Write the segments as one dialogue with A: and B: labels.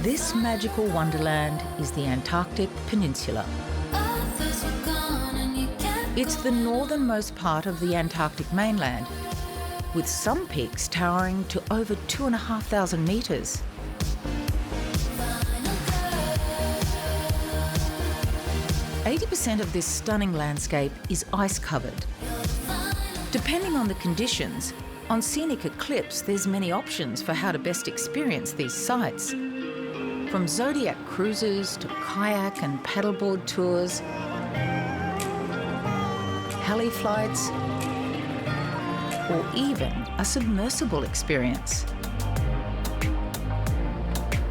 A: This magical wonderland is the Antarctic Peninsula. It's the northernmost part of the Antarctic mainland, with some peaks towering to over 2,500 metres. %80 of this stunning landscape is ice-covered. Depending on the conditions, on scenic eclipse there's many options for how to best experience these sites. From zodiac cruises to kayak and paddleboard tours, heli flights, or even a submersible experience.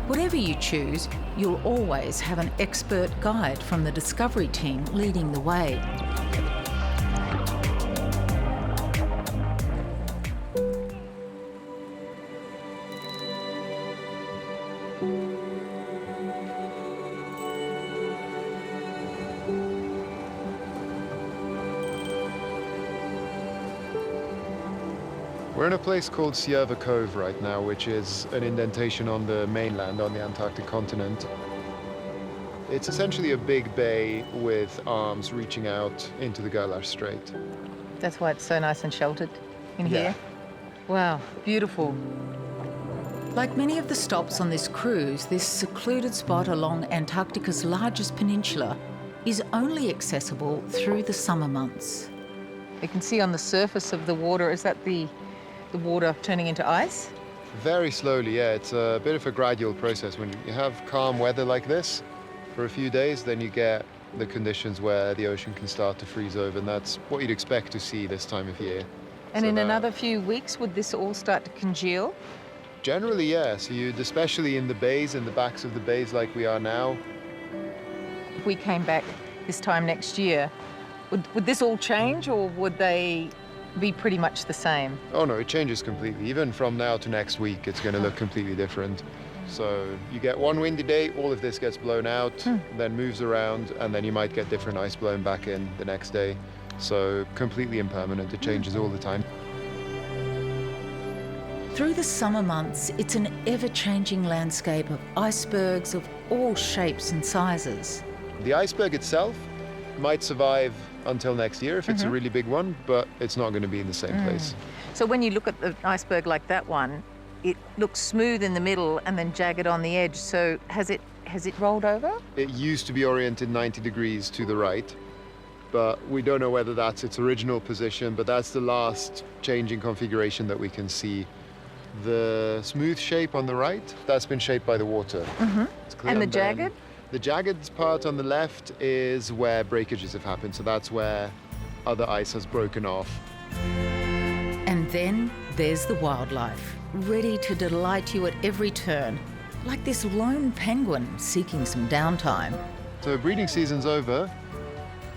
A: Whatever you choose, you'll always have an expert guide from the Discovery team leading the way.
B: We're in a place called Sierva Cove right now, which is an indentation on the mainland, on the Antarctic continent. It's essentially a big bay with arms reaching out into the Gerlache Strait.
A: That's why it's so nice and sheltered in here. Wow, beautiful. Like many of the stops on this cruise, this secluded spot along Antarctica's largest peninsula is only accessible through the summer months. You can see on the surface of the water, is that the water turning into ice?
B: Very slowly, yeah. It's a bit of a gradual process. When you have calm weather like this for a few days, then you get the conditions where the ocean can start to freeze over, and that's what you'd expect to see this time of year.
A: And so in another few weeks, would this all start to congeal?
B: Generally, yeah. So especially in the bays, in the backs of the bays like we are now.
A: If we came back this time next year, would this all change, or would they be pretty much the same?
B: Oh no, it changes completely. Even from now to next week, it's going to look completely different. So you get one windy day, all of this gets blown out, then moves around, and then you might get different ice blown back in the next day. So completely impermanent, it changes all the time.
A: Through the summer months, it's an ever-changing landscape of icebergs of all shapes and sizes.
B: The iceberg itself might survive until next year if it's a really big one, but it's not going to be in the same place.
A: So when you look at the iceberg like that one, it looks smooth in the middle and then jagged on the edge. So has it rolled over?
B: It used to be oriented 90 degrees to the right, but we don't know whether that's its original position, but that's the last changing configuration that we can see. The smooth shape on the right, that's been shaped by the water.
A: And the jagged?
B: The jagged part on the left is where breakages have happened, so that's where other ice has broken off.
A: And then there's the wildlife, ready to delight you at every turn, like this lone penguin seeking some downtime.
B: So breeding season's over,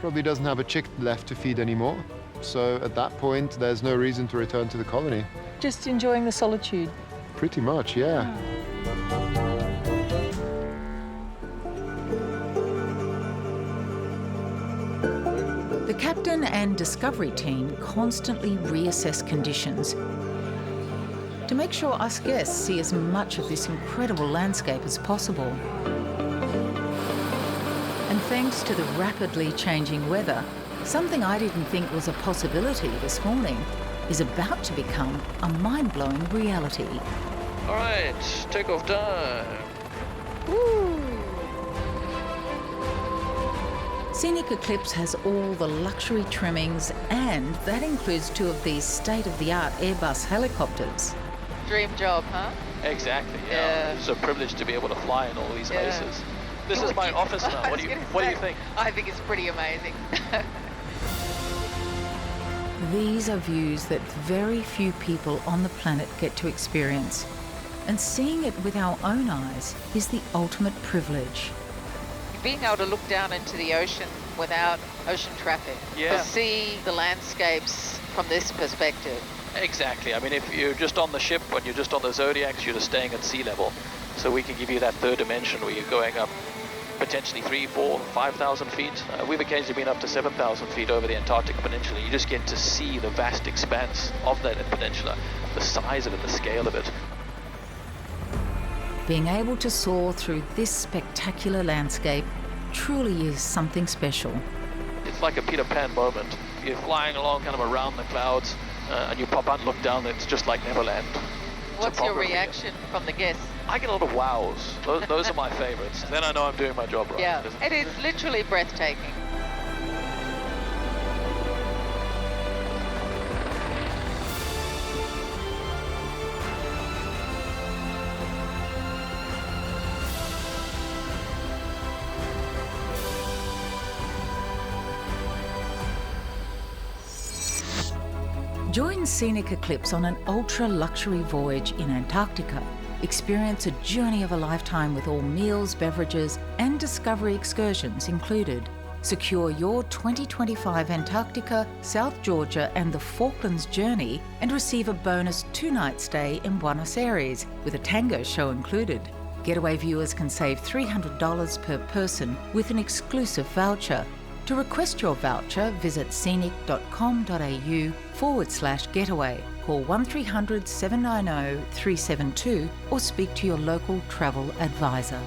B: probably doesn't have a chick left to feed anymore, so at that point there's no reason to return to the colony.
A: Just enjoying the solitude?
B: Pretty much, yeah.
A: The captain and Discovery team constantly reassess conditions to make sure us guests see as much of this incredible landscape as possible. And thanks to the rapidly changing weather, something I didn't think was a possibility this morning is about to become a mind-blowing reality.
C: All right, takeoff time.
A: Woo! Scenic Eclipse has all the luxury trimmings, and that includes 2 of these state-of-the-art Airbus helicopters.
D: Dream job, huh?
C: Exactly, yeah. It's a privilege to be able to fly in all these places. This is my office now. What do you think?
D: I think it's pretty amazing.
A: These are views that very few people on the planet get to experience, and seeing it with our own eyes is the ultimate privilege.
D: Being able to look down into the ocean without ocean traffic, to see the landscapes from this perspective.
C: Exactly. I mean, if you're just on the ship, when you're just on the Zodiacs, you're just staying at sea level. So we can give you that third dimension where you're going up potentially 3,000, 4,000, 5,000 feet. We've occasionally been up to 7,000 feet over the Antarctic Peninsula. You just get to see the vast expanse of that peninsula, the size of it, the scale of it.
A: Being able to soar through this spectacular landscape truly is something special.
C: It's like a Peter Pan moment. You're flying along kind of around the clouds and you pop out and look down and it's just like Neverland.
D: What's your reaction from the guests?
C: I get a lot of wows. Those are my favorites. Then I know I'm doing my job right.
D: Yeah, it is literally breathtaking.
A: Join Scenic Eclipse on an ultra-luxury voyage in Antarctica. Experience a journey of a lifetime with all meals, beverages, and discovery excursions included. Secure your 2025 Antarctica, South Georgia, and the Falklands journey and receive a bonus 2-night stay in Buenos Aires with a tango show included. Getaway viewers can save $300 per person with an exclusive voucher. To request your voucher, visit scenic.com.au/getaway. Call 1300 790 372 or speak to your local travel advisor.